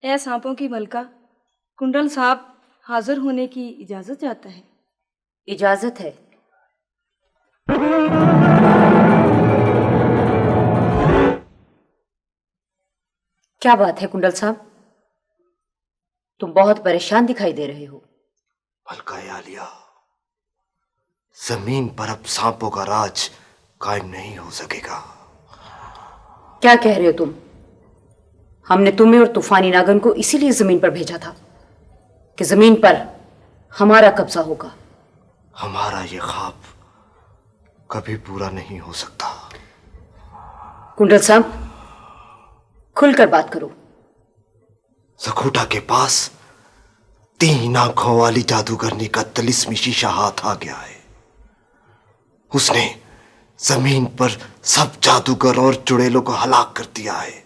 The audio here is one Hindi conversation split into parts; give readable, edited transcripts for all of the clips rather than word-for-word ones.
ए सांपों की मलका, कुंडल साहब हाजिर होने की इजाजत चाहता है। इजाजत है। क्या बात है कुंडल साहब, तुम बहुत परेशान दिखाई दे रहे हो। मलका आलिया, जमीन पर अब सांपों का राज कायम नहीं हो सकेगा। क्या कह रहे हो तुम? हमने तुम्हें और तूफानी नागन को इसीलिए जमीन पर भेजा था कि जमीन पर हमारा कब्जा होगा। हमारा ये ख्वाब कभी पूरा नहीं हो सकता। कुंडल साहब, खुलकर बात करो। जखूटा के पास 3 आंखों वाली जादूगरनी का तिलिस्मी शीशा हाथ आ गया है। उसने जमीन पर सब जादूगर और चुड़ैलों को हलाक कर दिया है।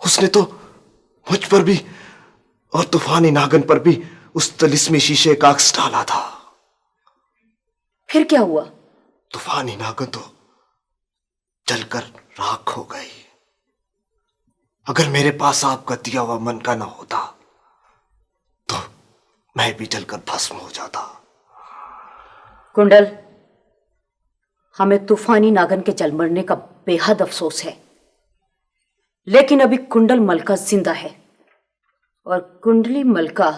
उसने तो मुझ पर भी और तूफानी नागन पर भी उस तिलिस्मी शीशे का अक्स डाला था। फिर क्या हुआ? तूफानी नागन तो जलकर राख हो गई। अगर मेरे पास आपका दिया हुआ मन का ना होता तो मैं भी जलकर भस्म हो जाता। कुंडल, हमें तूफानी नागन के जल मरने का बेहद अफसोस है, लेकिन अभी कुंडल मलका जिंदा है और कुंडली मलका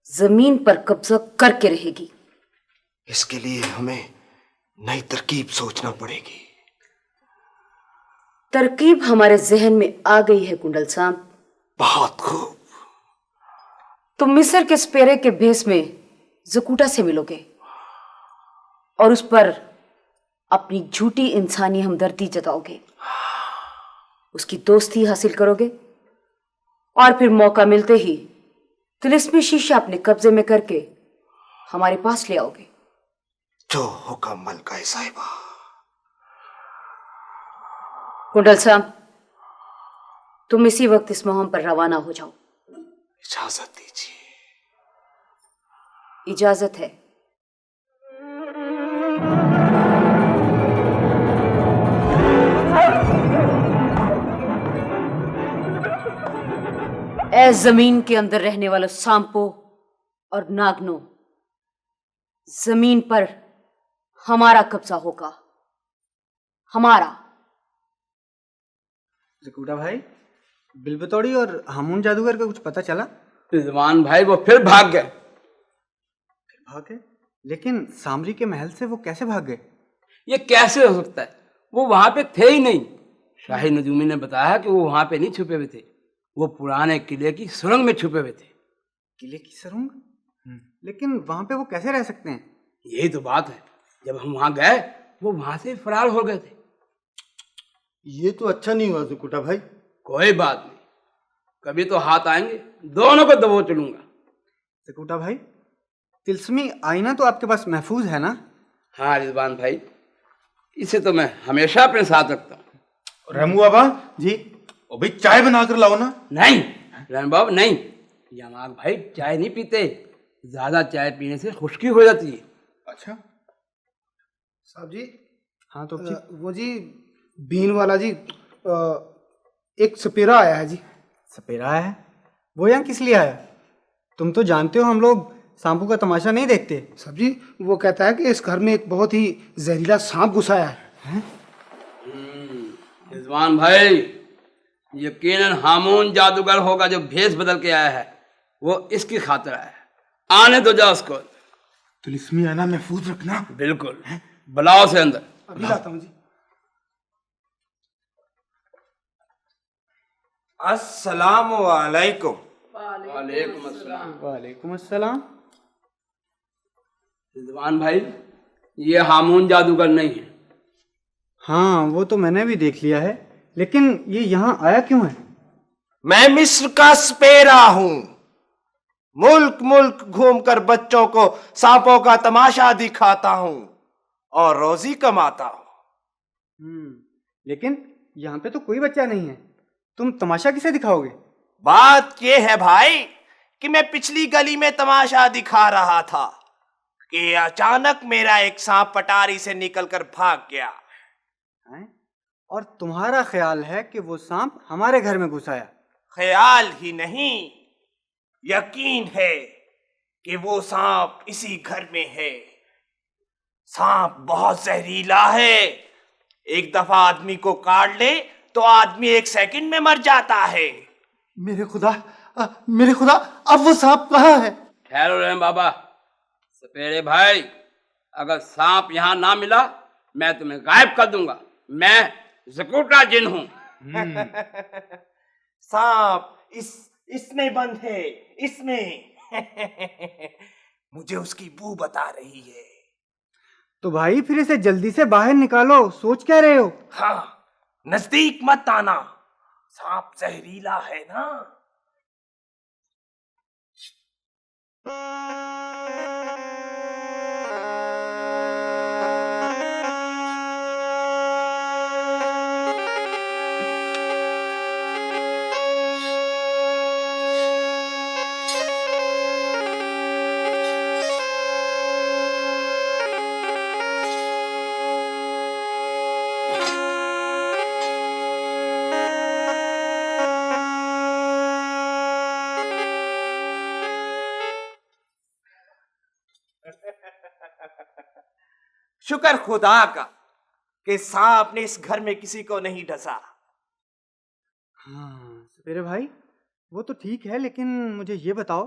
जमीन पर कब्जा करके रहेगी। इसके लिए हमें नई तरकीब सोचना पड़ेगी। तरकीब हमारे जहन में आ गई है कुंडल साहब। बहुत खूब। तुम मिस्र के स्पेरे के भेस में जकूटा से मिलोगे और उस पर अपनी झूठी इंसानी हमदर्दी जताओगे, उसकी दोस्ती हासिल करोगे और फिर मौका मिलते ही तिलिस्मी शीशा अपने कब्जे में करके हमारे पास ले आओगे। जो हुक्म मलका साहिबा। कुंडल साहब, तुम इसी वक्त इस मुहिम पर रवाना हो जाओ। इजाजत दीजिए। इजाजत है। ए जमीन के अंदर रहने वाले सांपों और नागनों, जमीन पर हमारा कब्जा होगा, हमारा। जकूटा भाई, बिलबतौड़ी और हामून जादूगर का कुछ पता चला? रिजवान भाई वो फिर भाग गए। फिर भाग गए? लेकिन सामरी के महल से वो कैसे भाग गए? ये कैसे हो सकता है? वो वहां पे थे ही नहीं। शाही नजूमी ने बताया कि वो वहां पे नहीं छुपे हुए थे, वो पुराने किले की सुरंग में छुपे हुए थे। किले की सुरंग? लेकिन वहां पे वो कैसे रह सकते हैं? यही तो बात है, जब हम वहां गए वो वहां से फरार हो गए थे। ये तो अच्छा नहीं हुआ जकूटा भाई। कोई बात नहीं, कभी तो हाथ आएंगे, दोनों को दबो चलूंगा। जकूटा भाई, तिलस्मी आईना तो आपके पास महफूज है ना? हाँ रिजवान भाई, इसे तो मैं हमेशा अपने साथ रखता हूँ। रहमू बाबा जी। ओ भाई चाय बना कर लाओ ना। नहीं रहमान बाबू नहीं, यमाग भाई चाय नहीं पीते, ज्यादा चाय पीने से खुश्की हो जाती है। अच्छा साहब जी। हाँ तो वो जी बीन वाला जी, एक सपेरा आया है जी। सपेरा है? वो यहाँ किस लिए आया? तुम तो जानते हो हम लोग सांपों का तमाशा नहीं देखते। साहब जी, वो कहता है कि इस घर में एक बहुत ही जहरीला सांप घुसा है। रिजवान भाई, यकीनन हामून जादूगर होगा जो भेष बदल के आया है, वो इसकी खातिर आया है। आने दो, जाओ उसको। तिलिस्मी आना महफूज रखना। बिल्कुल, बुलाओ से अंदर। अभी लाता हूँ जी। अस्सलाम वालेकुम। वालेकुम अस्सलाम। वालेकुम अस्सलाम। रिजवान भाई, ये हामून जादूगर नहीं है। हाँ वो तो मैंने भी देख लिया है, लेकिन ये यहाँ आया क्यों है? मैं मिस्र का स्पेरा हूं। मुल्क मुल्क घूमकर बच्चों को सांपों का तमाशा दिखाता हूं और रोजी कमाता हूं। लेकिन यहाँ पे तो कोई बच्चा नहीं है, तुम तमाशा किसे दिखाओगे? बात यह है भाई कि मैं पिछली गली में तमाशा दिखा रहा था कि अचानक मेरा एक सांप पटारी से निकलकर भाग गया। हैं? और तुम्हारा ख्याल है कि वो सांप हमारे घर में घुस आया? ख्याल ही नहीं, यकीन है कि वो सांप इसी घर में है। सांप बहुत जहरीला है, एक दफा आदमी को काट ले तो आदमी 1 सेकंड में मर जाता है। मेरे खुदा, मेरे खुदा, अब वो सांप कहाँ है? ठहरो रहे बाबा। सपेरे भाई, अगर सांप यहाँ ना मिला मैं तुम्हें गायब कर दूंगा। मैं ज़कूटा जिन हूँ। सांप इसमें बंद है, इसमें। मुझे उसकी बू बता रही है। तो भाई फिर इसे जल्दी से बाहर निकालो, सोच क्या रहे हो? हाँ, नजदीक मत आना, सांप जहरीला है ना। शुक्र खुदा का कि सांप ने इस घर में किसी को नहीं डसा। हाँ सपेरे भाई, वो तो ठीक है, लेकिन मुझे ये बताओ,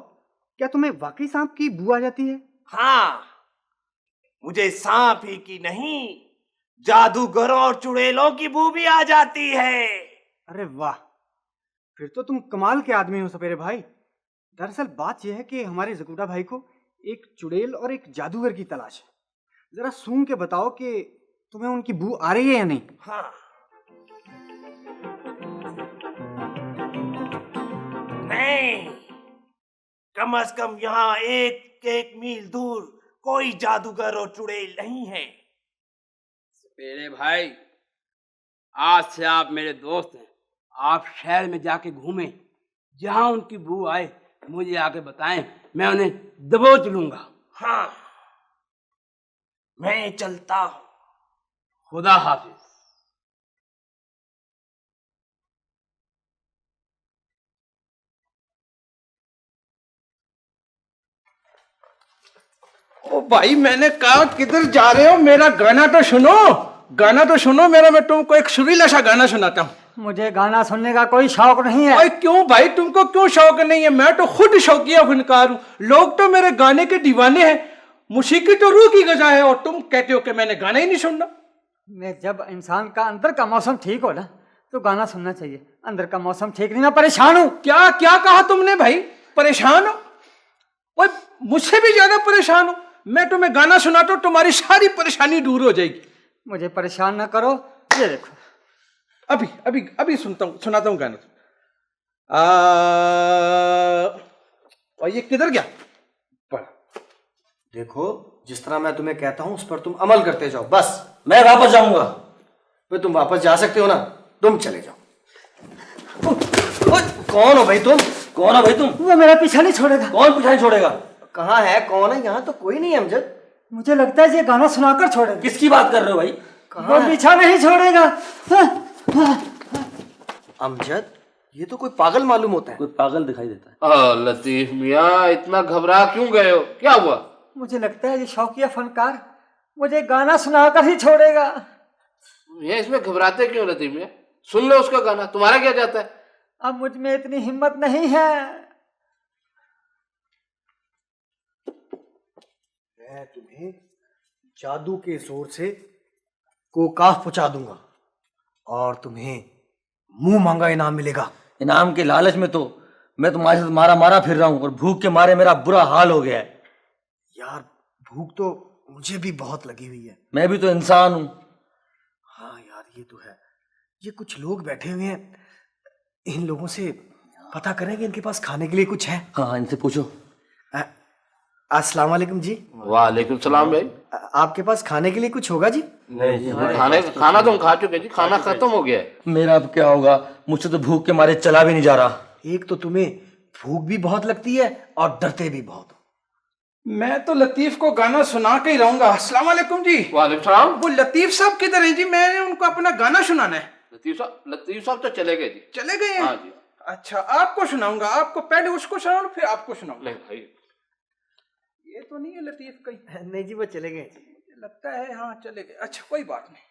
क्या तुम्हें वाकई सांप की बू आ जाती है? हाँ, मुझे सांप ही की नहीं, जादूगरों और चुड़ैलों की बू भी आ जाती है। अरे वाह, फिर तो तुम कमाल के आदमी हो सपेरे भाई। दरअसल बात यह है कि हमारे ज़कूटा भाई को एक चुड़ैल और एक जादूगर की तलाश है। जरा सूंघ के बताओ कि तुम्हें उनकी बू आ रही है या नहीं। हाँ, नहीं, कम से कम यहाँ 1 मील दूर कोई जादूगर और चुड़ैल नहीं है। सपेरे भाई, आज से आप मेरे दोस्त हैं। आप शहर में जाके घूमें, जहां उनकी बू आए मुझे आके बताएं, मैं उन्हें दबोच लूंगा। हाँ, मैं चलता हूं। खुदा हाफिज। ओ भाई, मैंने कहा किधर जा रहे हो? मेरा गाना तो सुनो, गाना तो सुनो मेरा। मैं तुमको एक सुरीला सा गाना सुनाता हूँ। मुझे गाना सुनने का कोई शौक नहीं है। अरे क्यों भाई, तुमको क्यों शौक नहीं है? मैं तो खुद शौकिया फनकार हूँ। लोग तो मेरे गाने के दीवाने हैं। मौसीकी तो रूह की गजा है, और तुम कहते हो कि मैंने गाना ही नहीं सुनना। मैं जब इंसान का अंदर का मौसम ठीक हो ना, तो गाना सुनना चाहिए। अंदर का मौसम ठीक नहीं, मैं परेशान हूँ। क्या क्या कहा तुमने भाई? परेशान हो? ओए, मुझसे भी ज्यादा परेशान हो। मैं तुम्हें गाना सुनाता हूँ, तुम्हारी सारी परेशानी दूर हो जाएगी। मुझे परेशान ना करो। ये देखो, अभी अभी अभी सुनाता हूँ गाना। और ये किधर गया? पढ़। देखो, जिस तरह मैं तुम्हें कहता हूं उस पर तुम अमल करते जाओ। बस मैं वापस जाऊंगा। भाई तुम वापस जा सकते हो ना? तुम चले जाओ। कौन हो भाई तुम? कौन हो भाई तुम? वो मेरा पीछा नहीं छोड़ेगा। कौन पीछा छोड़ेगा? कहाँ है? कौन है? यहाँ तो कोई नहीं है अमजद। मुझे लगता है ये गाना सुनाकर छोड़ेगा। किसकी बात कर रहे हो भाई? वो पीछा नहीं छोड़ेगा। अमजद, ये तो कोई पागल मालूम होता है। कोई पागल दिखाई देता है। लतीफ मियाँ, इतना घबरा क्यों गए हो? क्या हुआ? मुझे लगता है ये शौकिया फनकार मुझे गाना सुनाकर ही छोड़ेगा। ये इसमें घबराते क्यों लतीफ मियाँ? सुन लो उसका गाना, तुम्हारा क्या जाता है? अब मुझ में इतनी हिम्मत नहीं है। मैं तुम्हें जादू के जोर से कोकाफ पहुंचा दूंगा और तुम्हें मुंह मांगा इनाम मिलेगा। इनाम के लालच में तो मैं तुम्हारे साथ मारा मारा फिर रहा हूँ, और भूख के मारे मेरा बुरा हाल हो गया है। यार, भूख तो मुझे भी बहुत लगी हुई है। मैं भी तो इंसान हूँ। हाँ यार, ये तो है। ये कुछ लोग बैठे हुए हैं, इन लोगों से पता करें कि इनके पास खाने के लिए कुछ है। हाँ, इनसे पूछो। अस्सलाम वालेकुम जी। वालेकुम सलाम भाई। आपके पास खाने के लिए कुछ होगा जी? नहीं जी, खाना तुम खा चुके जी, खाना खत्म हो गया है। मेरा अब क्या होगा? मुझसे तो भूख के मारे चला भी नहीं जा रहा। एक तो तुम्हें भूख भी बहुत लगती है और डरते भी बहुत हो। मैं तो लतीफ को गाना सुना के ही रहूंगा। अस्सलाम वालेकुम जी। वालेकुम सलाम। वो लतीफ साहब किधर हैं जी? मैंने उनको अपना गाना सुनाना है। लतीफ साहब तो चले गए जी। चले गए हैं? हाँ जी। अच्छा आपको सुनाऊंगा, आपको पहले उसको सुनाऊंगा फिर आपको सुनाऊंगा। ले भाई, ये तो नहीं है लतीफ कहीं? नहीं जी, वो चले गए जी। मुझे लगता है हाँ चले गए। अच्छा कोई बात नहीं।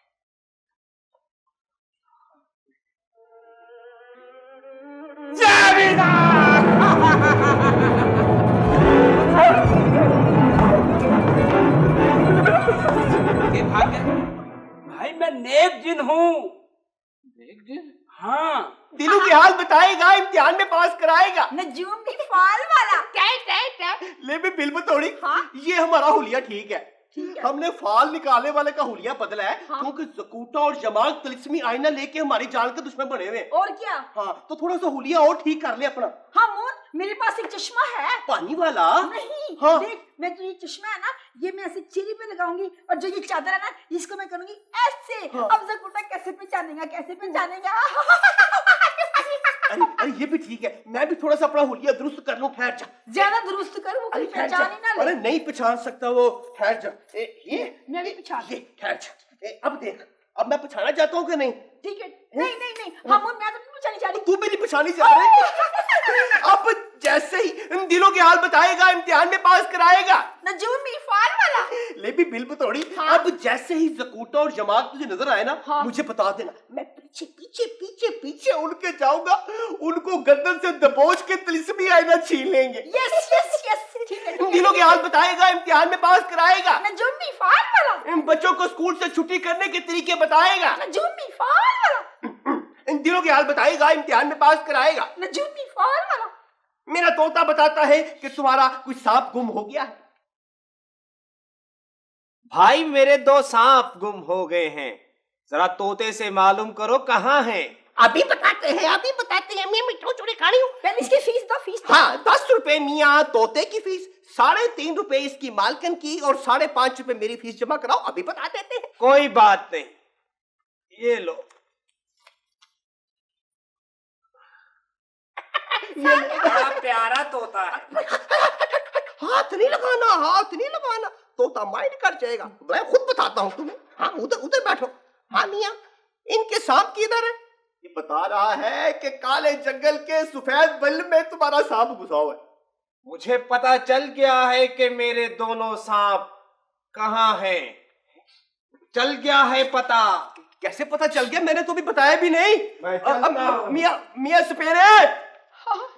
ये भाग गए। भाई मैं नेक जिन हूँ। देख जी, हाँ दिलू की हाल बताएगा, इम्तिहान में पास कराएगा। नजूम की फाल वाला ले भी बिल बतौड़ी। ये हमारा हुलिया ठीक है। हमने फाल निकालने वाले का हुलिया बदला है, क्योंकि जकूटा और जमाल तिलिस्मी आईना लेके हमारी जान के दुश्मन बने हुए। और क्या? हाँ, तो थोड़ा सा हुलिया और ठीक कर ले अपना। हाँ मून, मेरे पास एक चश्मा है। पानी वाला? नहीं, हाँ। देख, मैं जो ये चश्मा है ना, ये मैं ऐसे चेहरे पे लगाऊंगी, और जो ये चादर है ना, इसको मैं करूंगी ऐसे। हाँ। अब जकूटा कैसे पहचानेगा, कैसे पहचानेगा? अरे ये भी ठीक है, मैं भी थोड़ा सा अपना हुलिया दुरुस्त कर लूं। ठहर जा, ज्यादा दुरुस्त कर, वो कोई ठहर जा। पहचान ही ना ले। अरे नहीं पहचान सकता वो। ठहर जा। ये मैं भी पहचान। ये ठहर जा। अब देख, अब मैं पहचाना चाहता हूँ कि नहीं? ठीक है। नहीं नहीं नहीं, हाँ मून, मैं तो नहीं पहचानी चाह रही। तू भी नहीं पहचानी चाह रही। अब जैसे ही इन दिलों के हाल बताएगा, इम्तिहान में पास कराएगा। नजूम की फाल वाला। ले भी बिल बतौड़ी। हाँ। अब जैसे ही जकूटा और जमात तुझे नजर आए ना, हाँ। मुझे बता देना। मैं पीछे पीछे पीछे पीछे उनके जाऊंगा, उनको गर्दन से दबोच के तिलिस्मी आईना छीन लेंगे। यस यस यस, ठीक है। इन दिलों के हाल बताएगा, इम्तिहान में पास कराएगा। नजूम की फाल वाला। इन बच्चों को स्कूल से छुट्टी करने के तरीके बताएगा। नजूम की फाल वाला। इन दिलों के हाल बताएगा, इम्तिहान में पास कराएगा। नजूम की फाल वाला। मेरा तोता बताता है कि तुम्हारा कोई सांप गुम हो गया है। भाई मेरे 2 सांप गुम हो गए हैं, जरा तोते से मालूम करो कहाँ हैं। अभी बताते हैं, अभी बताते हैं। मैं मिठाई चूड़ी खा रही हूँ। पहले इसकी फीस दो, फीस दो। हाँ, 10 रुपए मियाँ तोते की फीस, 3.5 रुपए इसकी मालकन की, और 5.5 रुपए मेरी फीस जमा कराओ। अभी बता देते हैं। कोई बात नहीं, ये लो। ये बड़ा प्यारा तोता है। हाथ नहीं लगाना, हाथ नहीं लगाना, तोता माइंड कर जाएगा। मैं खुद बताता हूँ तुम्हें। हाँ, उधर उधर बैठो। हाँ मियाँ, इनके सांप किधर है? ये बता रहा है कि काले जंगल के सफेद बल में तुम्हारा सांप घुसा हुआ है। मुझे पता चल गया है कि मेरे दोनों सांप कहाँ हैं। चल गया है पता। कैसे पता चल गया? मैंने तो भी बताया भी नहीं। मियाँ सपेरे।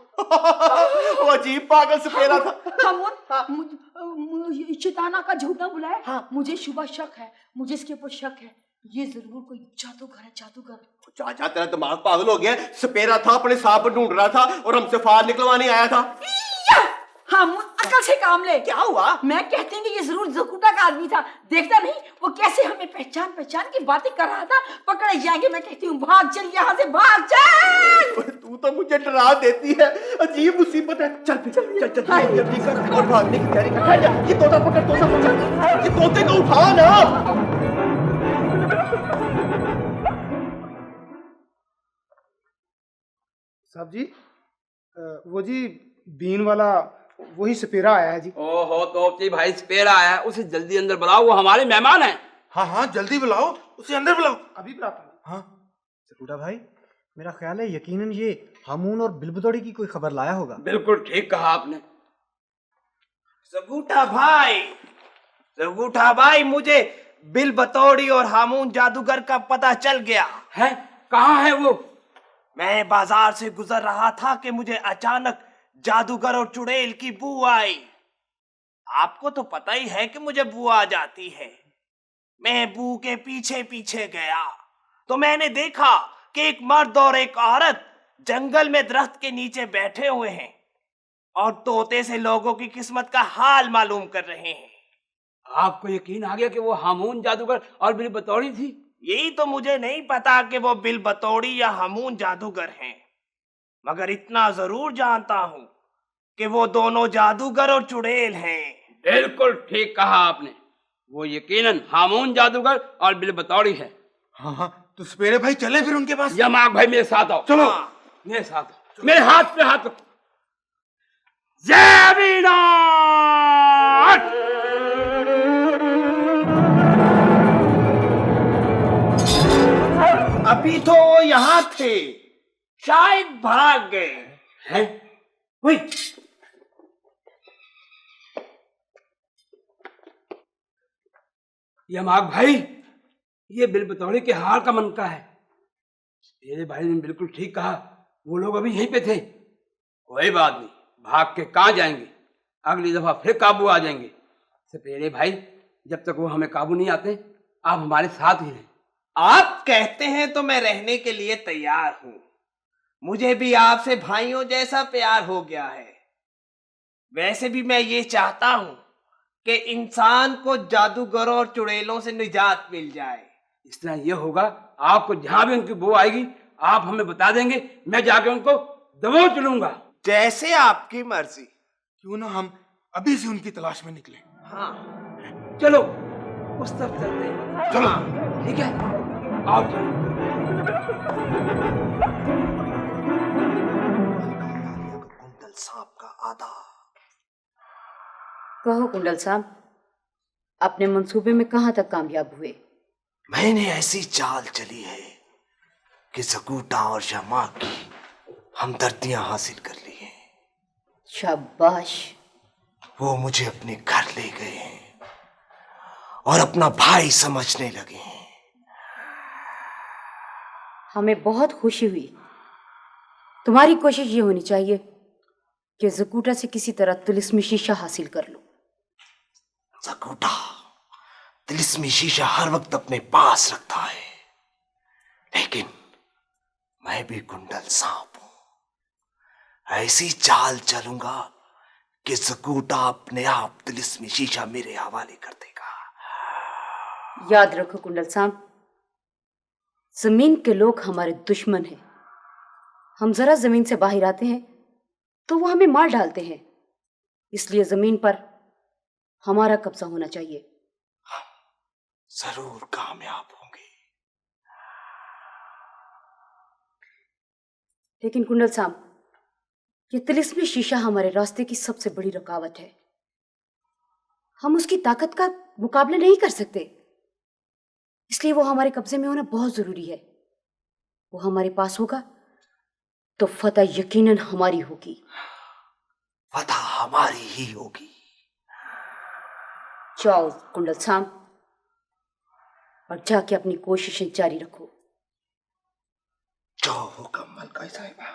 वो अजीब पागल सपेरा था। मुझे शैताना का झूठा बुलाया। हाँ। मुझे शुभ शक है, मुझे इसके ऊपर शक है। ये जरूर कोई जादूगर है, जादूगर। चाचा तेरा दिमाग पागल हो गया। सपेरा था, अपने सांप ढूंढ रहा था और हमसे फाल निकलवाने आया था। हाँ, अकल से काम ले। क्या हुआ? मैं कहती हूँ कि ये जरूर जकूटा का आदमी था। देखता नहीं वो कैसे हमें पहचान की बातें कर रहा था। पकड़े जाएंगे। मैं कहती हूँ भाग चल यहाँ से, भाग चल। तू तो मुझे डरा देती है। अजीब मुसीबत है। चल चल जल्दी कर और भागने की तैयारी कर। ये तोता पकड़, तोता पकड़। ये तोते को उठा ना। साहब जी, वो जी बीन वाला वही सपेरा आया है जी। ओहो, तो भाई सपेरा आया है, उसे जल्दी अंदर बुलाओ, वो हमारे मेहमान हैं। हाँ हाँ, जल्दी बुलाओ, उसे अंदर बुलाओ। अभी बुलाता हूँ। हाँ जकूटा भाई, मेरा ख्याल है यकीनन ये हमून और बिलबतौड़ी की कोई खबर लाया होगा। बिल्कुल ठीक कहा आपने। जगूठा भाई, मुझे बिल बतौड़ी और हामून जादूगर का पता चल गया है। कहाँ है वो? मैं बाजार से गुजर रहा था कि मुझे अचानक जादूगर और चुड़ैल की बू आई। आपको तो पता ही है कि मुझे बू आ जाती है। मैं बू के पीछे पीछे गया तो मैंने देखा कि एक मर्द और एक औरत जंगल में दरख्त के नीचे बैठे हुए हैं और तोते से लोगों की किस्मत का हाल मालूम कर रहे हैं। आपको यकीन आ गया कि वो हामून जादूगर और बिल बतौड़ी थी? यही तो मुझे नहीं पता कि वो बिल बतौड़ी या हमून जादूगर हैं, मगर इतना जरूर जानता हूँ कि वो दोनों जादूगर और चुड़ैल हैं। बिल्कुल ठीक कहा आपने, वो यकीनन हामून जादूगर और बिल बतौड़ी है। हाँ हाँ, तो सपेरे भाई चले फिर उनके पास। यमाक भाई मेरे साथ आओ। चलो। मेरे साथ आओ। मेरे हाथ पे हाथ रखो। जय वीरनाथ। अभी तो यहाँ थे, शायद भाग गए हैं? वही ये माग भाई, ये बिल बतौड़ी के हार का मन का है। तेरे भाई ने बिल्कुल ठीक कहा, वो लोग अभी यहीं पे थे। कोई बात नहीं, भाग के कहाँ जाएंगे, अगली दफा फिर काबू आ जाएंगे। सपेरे भाई, जब तक वो हमें काबू नहीं आते, आप हमारे साथ ही रहें। आप कहते हैं तो मैं रहने के लिए तैयार हूं। मुझे भी आपसे भाइयों जैसा प्यार हो गया है। वैसे भी मैं ये चाहता हूं कि इंसान को जादूगरों और चुड़ैलों से निजात मिल जाए। इस तरह ये होगा, आपको जहां भी उनकी बू आएगी आप हमें बता देंगे, मैं जाके उनको दबोच लूंगा। जैसे आपकी मर्जी। क्यों ना हम अभी से उनकी तलाश में निकले। हाँ चलो उस तरफ चलते हैं। चलो। ठीक है, आओ चलो। कुंडल सांप का आधा। कहो कुंडल साहब, अपने मंसूबे में कहां तक कामयाब हुए? मैंने ऐसी चाल चली है कि जकूटा और शमा की हमदर्दियां हासिल कर ली हैं। शाबाश। वो मुझे अपने घर ले गए हैं और अपना भाई समझने लगे हैं। हमें बहुत खुशी हुई। तुम्हारी कोशिश ये होनी चाहिए कि जकूटा से किसी तरह तिलिस्मी शीशा हासिल कर लो। जकूटा तिलिस्मी शीशा हर वक्त अपने पास रखता है, लेकिन मैं भी कुंडल सांप हूं। ऐसी चाल चलूंगा कि जकूटा अपने आप तिलिस्मी शीशा मेरे हवाले कर देगा। याद रखो कुंडल साहब, जमीन के लोग हमारे दुश्मन हैं। हम जरा जमीन से बाहर आते हैं तो वो हमें मार डालते हैं। इसलिए जमीन पर हमारा कब्जा होना चाहिए। जरूर कामयाब होंगे। लेकिन कुंडल साहब, ये तिलिस्मी शीशा हमारे रास्ते की सबसे बड़ी रुकावट है। हम उसकी ताकत का मुकाबला नहीं कर सकते, इसलिए वो हमारे कब्जे में होना बहुत जरूरी है। वो हमारे पास होगा तो फतह यकीनन हमारी होगी। फतह हमारी ही होगी। जाओ कुंडल साहब, और जाके अपनी कोशिशें जारी रखो। जो हुक्म मलका साहिबा।